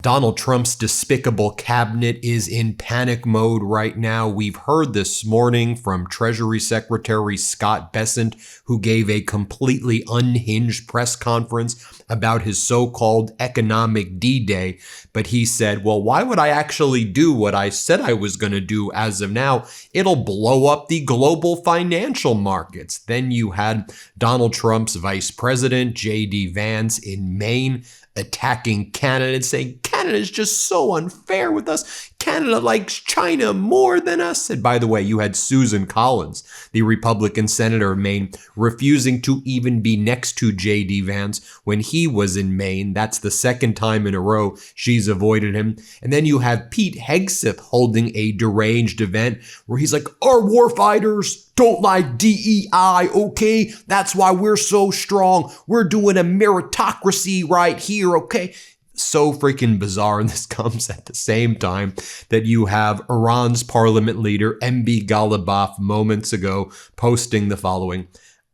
Donald Trump's despicable cabinet is in panic mode right now. We've heard this morning from Treasury Secretary Scott Bessent, who gave a completely unhinged press conference about his so-called economic D-Day. But he said, well, why would I actually do what I said I was going to do as of now? It'll blow up the global financial markets. Then you had Donald Trump's vice president, J.D. Vance, in Maine, attacking Canada and saying, Canada is just so unfair with us. Canada likes China more than us. And by the way, you had Susan Collins, the Republican senator of Maine, refusing to even be next to J.D. Vance when he was in Maine. That's the second time in a row she's avoided him. And then you have Pete Hegseth holding a deranged event where he's like, our warfighters don't like DEI, okay? That's why we're so strong. We're doing a meritocracy right here, okay? So freaking bizarre, and this comes at the same time that you have Iran's parliament leader, MB Ghalibaf, moments ago posting the following.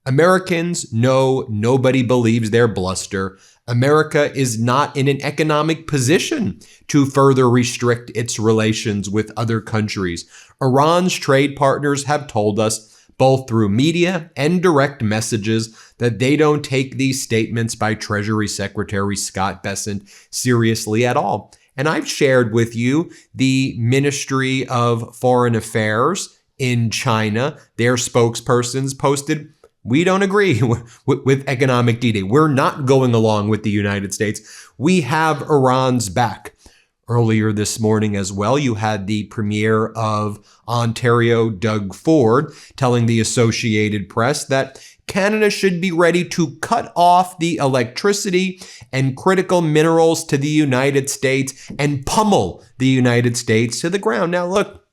Americans know nobody believes their bluster. America is not in an economic position to further restrict its relations with other countries. Iran's trade partners have told us, both through media and direct messages, that they don't take these statements by Treasury Secretary Scott Bessent seriously at all. And I've shared with you the Ministry of Foreign Affairs in China. Their spokespersons posted, we don't agree with economic D-Day. We're not going along with the United States. We have Iran's back. Earlier this morning as well, you had the Premier of Ontario, Doug Ford, telling the Associated Press that Canada should be ready to cut off the electricity and critical minerals to the United States and pummel the United States to the ground. Now, look,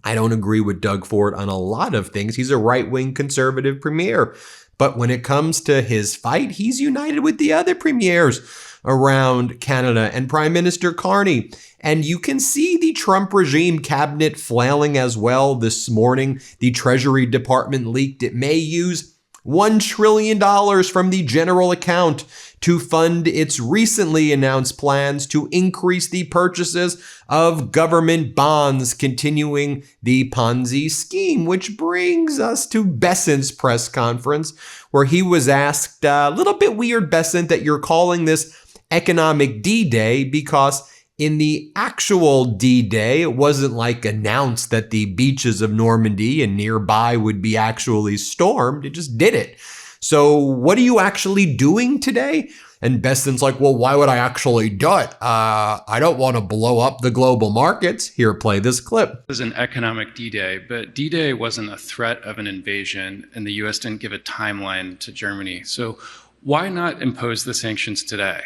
I don't agree with Doug Ford on a lot of things. He's a right-wing conservative premier. But when it comes to his fight, he's united with the other premiers around Canada and Prime Minister Carney. And you can see the Trump regime cabinet flailing as well this morning. The Treasury Department leaked it may use $1 trillion from the general account to fund its recently announced plans to increase the purchases of government bonds, continuing the Ponzi scheme, which brings us to Bessent's press conference, where he was asked, a little bit weird, Bessent, that you're calling this economic D-Day, because in the actual D-Day, it wasn't like announced that the beaches of Normandy and nearby would be actually stormed. It just did it. So what are you actually doing today? And Bessent's like, well, why would I actually do it? I don't want to blow up the global markets. Here, play this clip. It was an economic D-Day, but D-Day wasn't a threat of an invasion, and the U.S. didn't give a timeline to Germany. So why not impose the sanctions today?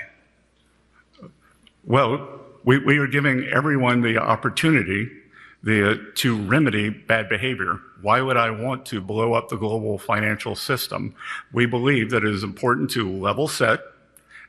Well, we are giving everyone the opportunity to remedy bad behavior. Why would I want to blow up the global financial system? We believe that it is important to level set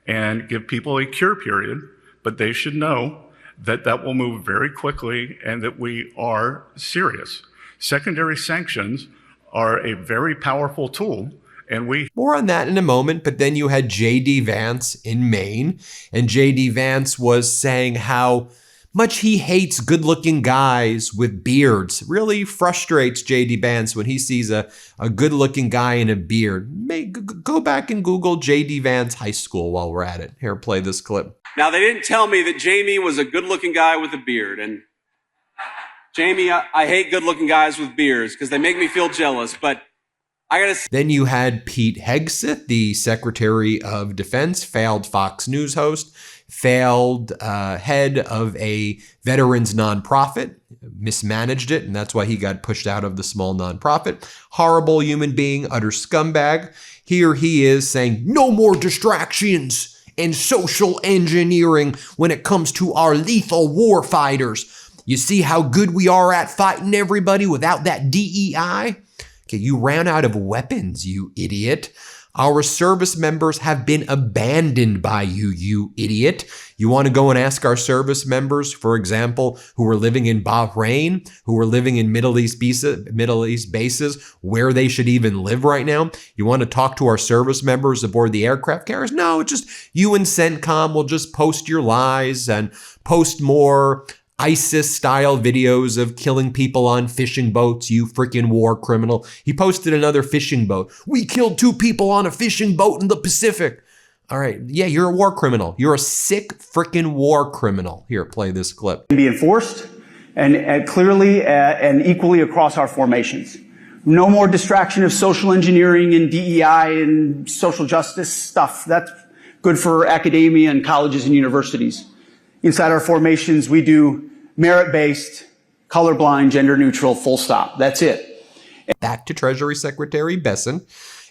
and give people a cure period, but they should know that that will move very quickly and that we are serious. Secondary sanctions are a very powerful tool. And more on that in a moment, but then you had J.D. Vance in Maine, and J.D. Vance was saying how much he hates good-looking guys with beards. Really frustrates J.D. Vance when he sees a good-looking guy in a beard. Go back and Google J.D. Vance High School while we're at it. Here, play this clip. Now, they didn't tell me that Jamie was a good-looking guy with a beard. And Jamie, I hate good-looking guys with beards because they make me feel jealous, but then you had Pete Hegseth, the Secretary of Defense, failed Fox News host, failed head of a veterans nonprofit, mismanaged it, and that's why he got pushed out of the small nonprofit. Horrible human being, utter scumbag. Here he is saying, no more distractions and social engineering when it comes to our lethal war fighters. You see how good we are at fighting everybody without that DEI? Okay, you ran out of weapons, you idiot. Our service members have been abandoned by you, you idiot. You want to go and ask our service members, for example, who are living in Bahrain, who are living in Middle East bases, where they should even live right now? You want to talk to our service members aboard the aircraft carriers? No, just you and CENTCOM will just post your lies and post more ISIS-style videos of killing people on fishing boats, you freaking war criminal. He posted another fishing boat. We killed 2 people on a fishing boat in the Pacific. All right, yeah, you're a war criminal. You're a sick freaking war criminal. Here, play this clip. Be enforced and clearly and equally across our formations. No more distraction of social engineering and DEI and social justice stuff. That's good for academia and colleges and universities. Inside our formations, we do merit-based, colorblind, gender-neutral, full stop. That's it. Back to Treasury Secretary Bessent.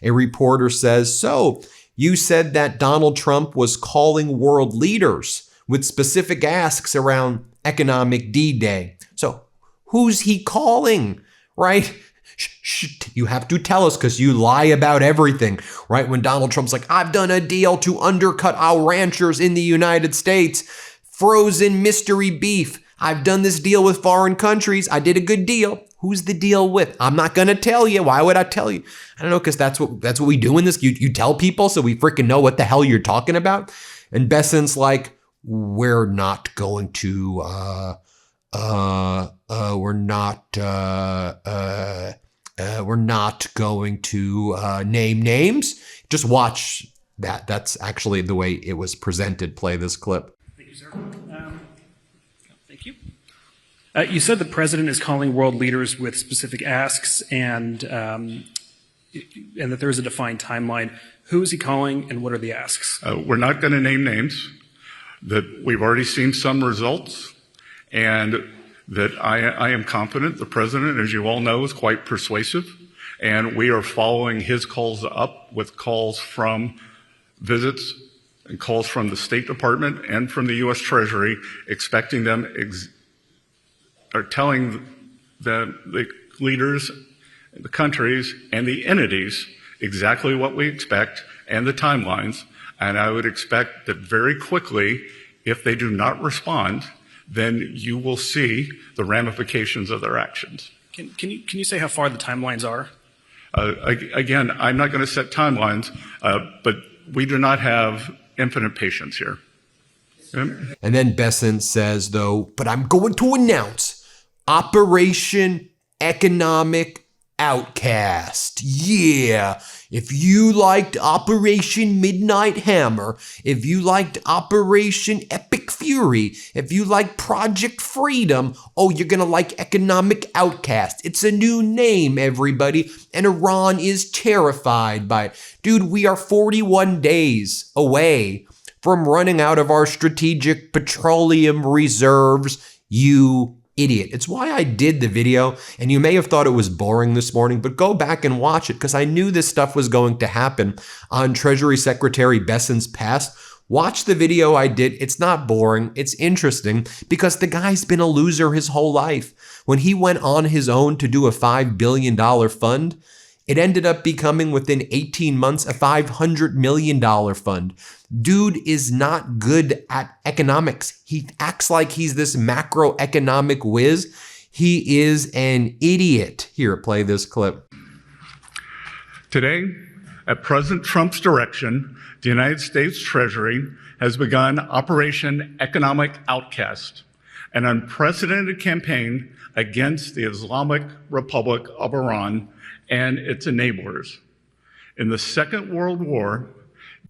A reporter says, so you said that Donald Trump was calling world leaders with specific asks around economic D-Day. So who's he calling, right? You have to tell us because you lie about everything, right? When Donald Trump's like, I've done a deal to undercut our ranchers in the United States. Frozen mystery beef. I've done this deal with foreign countries. I did a good deal. Who's the deal with? I'm not going to tell you. Why would I tell you? I don't know, because that's what we do in this. You tell people so we freaking know what the hell you're talking about. And Bessent's like, we're not going to, we're not going to name names. Just watch that. That's actually the way it was presented. Play this clip. Thank you, sir. Thank you. You said the president is calling world leaders with specific asks and that there is a defined timeline. Who is he calling and what are the asks? We're not going to name names. That we've already seen some results, and that I am confident the president, as you all know, is quite persuasive, and we are following his calls up with calls from visits and calls from the State Department and from the U.S. Treasury, expecting them, or telling the leaders, the countries, and the entities exactly what we expect and the timelines. And I would expect that very quickly, if they do not respond, then you will see the ramifications of their actions. Can you say how far the timelines are? Again, I'm not going to set timelines, but we do not have infinite patience here. And then Bessent says, though, but I'm going to announce Operation Economic Outcast. Yeah. If you liked Operation Midnight Hammer, if you liked Operation Epic Fury, if you like Project Freedom, oh, you're going to like Economic Outcast. It's a new name, everybody, and Iran is terrified by it. Dude, we are 41 days away from running out of our strategic petroleum reserves, you idiot. It's why I did the video, and you may have thought it was boring this morning, but go back and watch it because I knew this stuff was going to happen on Treasury Secretary Bessent's past. Watch the video I did. It's not boring. It's interesting because the guy's been a loser his whole life. When he went on his own to do a $5 billion fund, it ended up becoming within 18 months a $500 million fund. Dude is not good at economics. He acts like he's this macroeconomic whiz. He is an idiot. Here, play this clip. Today, at President Trump's direction, the United States Treasury has begun Operation Economic Outcast, an unprecedented campaign against the Islamic Republic of Iran and its enablers. In the Second World War,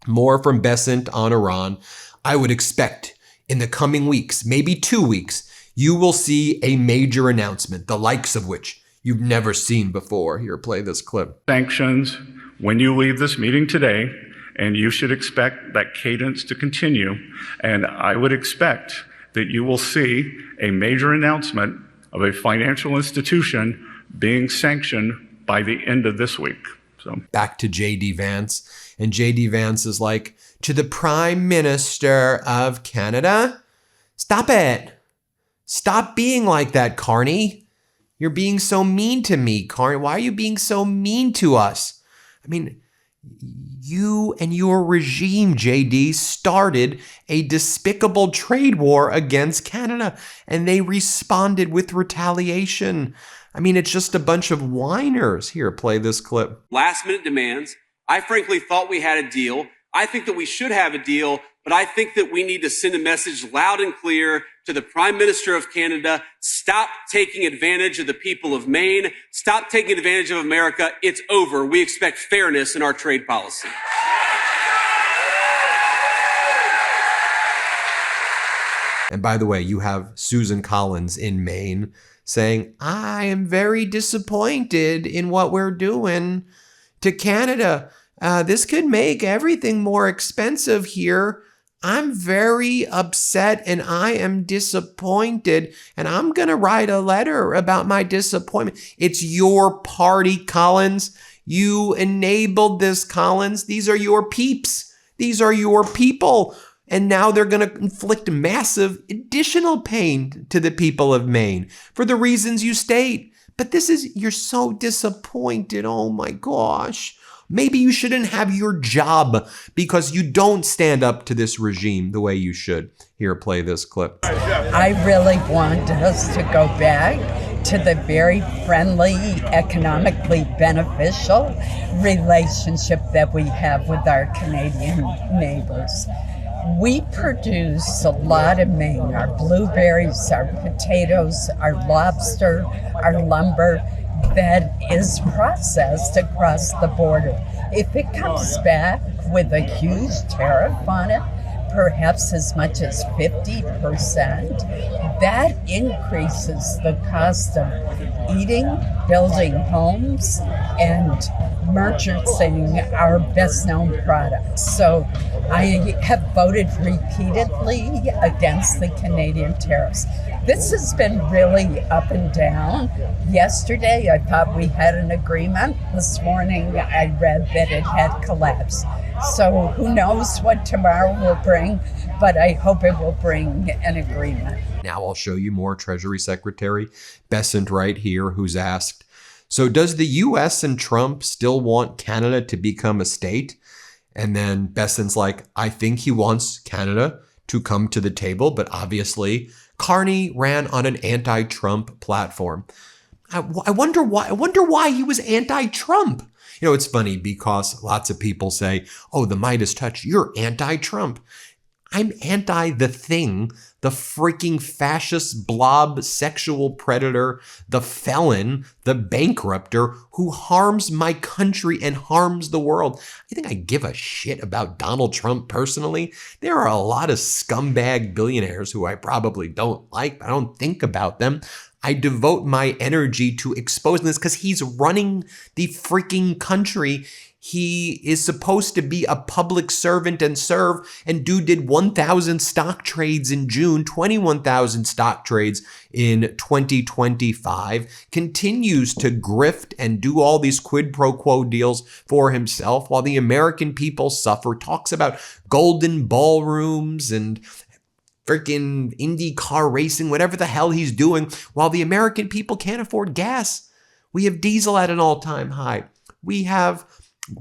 more from Bessent on Iran. I would expect in the coming weeks, maybe 2 weeks, you will see a major announcement, the likes of which you've never seen before. Here, play this clip. Sanctions when you leave this meeting today, and you should expect that cadence to continue. And I would expect that you will see a major announcement of a financial institution being sanctioned by the end of this week. So back to J.D. Vance. And J.D. Vance is like, to the Prime Minister of Canada, stop it. Stop being like that, Carney. You're being so mean to me, Carney. Why are you being so mean to us? I mean, You and your regime, JD, started a despicable trade war against Canada, and they responded with retaliation. I mean, it's just a bunch of whiners. Here, play this clip. Last minute demands. I frankly thought we had a deal. I think that we should have a deal, but I think that we need to send a message loud and clear to the Prime Minister of Canada. Stop taking advantage of the people of Maine. Stop taking advantage of America. It's over. We expect fairness in our trade policy. And by the way, you have Susan Collins in Maine saying, I am very disappointed in what we're doing to Canada. This could make everything more expensive here. I'm very upset and I am disappointed, and I'm going to write a letter about my disappointment. It's your party, Collins. You enabled this, Collins. These are your peeps. These are your people. And now they're going to inflict massive additional pain to the people of Maine for the reasons you state. But you're so disappointed. Oh my gosh. Maybe you shouldn't have your job because you don't stand up to this regime the way you should. Here, play this clip. I really want us to go back to the very friendly, economically beneficial relationship that we have with our Canadian neighbors. We produce a lot of Maine, our blueberries, our potatoes, our lobster, our lumber, that is processed across the border. If it comes back with a huge tariff on it, perhaps as much as 50%, that increases the cost of eating, building homes, and purchasing our best-known products. So I have voted repeatedly against the Canadian tariffs. This has been really up and down. Yesterday, I thought we had an agreement. This morning, I read that it had collapsed. So who knows what tomorrow will bring, but I hope it will bring an agreement. Now I'll show you more Treasury Secretary Bessent right here, who's asked, so does the U.S. and Trump still want Canada to become a state? And then Bessent's like, I think he wants Canada to come to the table, but obviously Carney ran on an anti-Trump platform. I wonder why he was anti-Trump. You know, it's funny because lots of people say, oh, the MeidasTouch, you're anti-Trump. I'm anti the thing, the freaking fascist blob sexual predator, the felon, the bankrupter who harms my country and harms the world. I think I give a shit about Donald Trump personally. There are a lot of scumbag billionaires who I probably don't like, but I don't think about them. I devote my energy to exposing this because he's running the freaking country. He is supposed to be a public servant and serve, and dude did 1,000 stock trades in June, 21,000 stock trades in 2025, continues to grift and do all these quid pro quo deals for himself while the American people suffer, talks about golden ballrooms and freaking Indy car racing, whatever the hell he's doing, while the American people can't afford gas. We have diesel at an all-time high. We have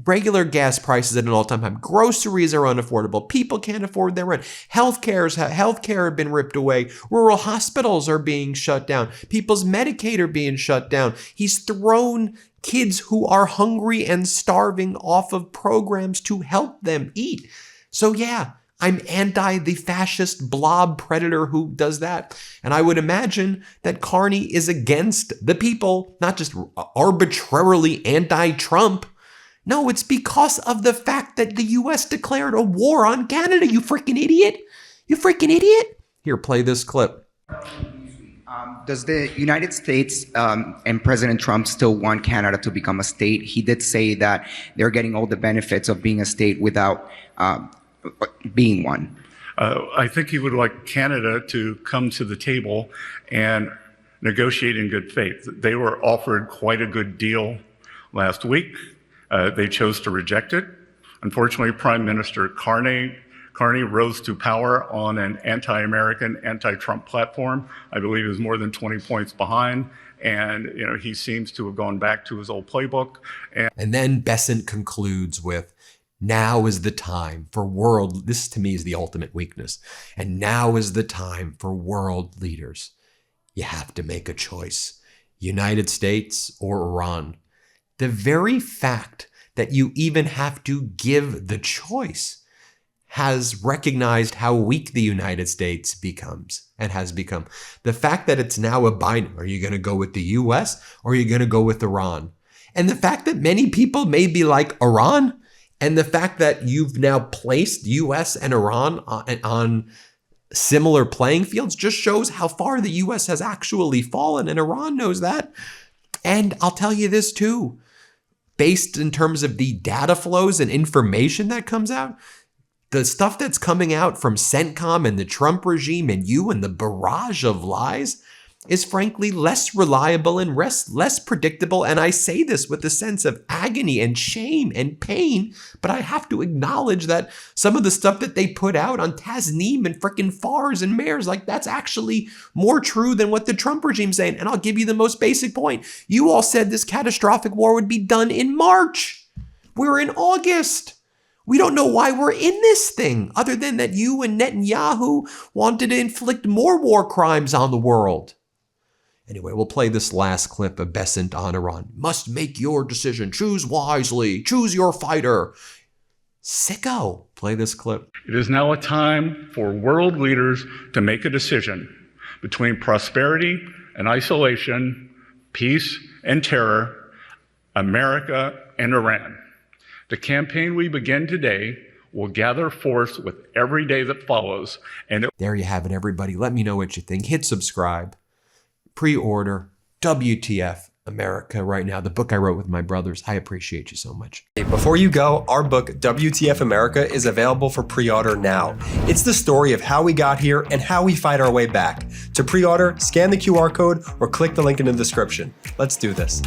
regular gas prices at an all-time high. Groceries are unaffordable. People can't afford their rent. Healthcare have been ripped away. Rural hospitals are being shut down. People's Medicaid are being shut down. He's thrown kids who are hungry and starving off of programs to help them eat. So yeah, I'm anti the fascist blob predator who does that. And I would imagine that Carney is against the people, not just arbitrarily anti-Trump. No, it's because of the fact that the U.S. declared a war on Canada, you freaking idiot. You freaking idiot. Here, play this clip. Does the United States and President Trump still want Canada to become a state? He did say that they're getting all the benefits of being a state without being one. I think he would like Canada to come to the table and negotiate in good faith. They were offered quite a good deal last week. They chose to reject it. Unfortunately, Prime Minister Carney rose to power on an anti-American, anti-Trump platform. I believe he was more than 20 points behind. And, you know, he seems to have gone back to his old playbook. And then Bessent concludes with, Now is the time for this to me is the ultimate weakness. And now is the time for world leaders. You have to make a choice. United States or Iran. The very fact that you even have to give the choice has recognized how weak the United States becomes and has become. The fact that it's now a binary. Are you going to go with the US or are you going to go with Iran? And the fact that many people may be like Iran, and the fact that you've now placed US and Iran on similar playing fields just shows how far the US has actually fallen, and Iran knows that. And I'll tell you this too, based in terms of the data flows and information that comes out, the stuff that's coming out from CENTCOM and the Trump regime and you and the barrage of lies is frankly less reliable and less predictable. And I say this with a sense of agony and shame and pain, but I have to acknowledge that some of the stuff that they put out on Tasneem and frickin' Fars and Mayers, like that's actually more true than what the Trump regime's saying. And I'll give you the most basic point. You all said this catastrophic war would be done in March. We're in August. We don't know why we're in this thing, other than that you and Netanyahu wanted to inflict more war crimes on the world. Anyway, we'll play this last clip of Besant on Iran. Must make your decision. Choose wisely. Choose your fighter. Sicko. Play this clip. It is now a time for world leaders to make a decision between prosperity and isolation, peace and terror, America and Iran. The campaign we begin today will gather force with every day that follows. And there you have it, everybody. Let me know what you think. Hit subscribe. Pre-order WTF America right now, the book I wrote with my brothers. I appreciate you so much. Before you go, our book WTF America is available for pre-order now. It's the story of how we got here and how we fight our way back. To pre-order, scan the QR code or click the link in the description. Let's do this.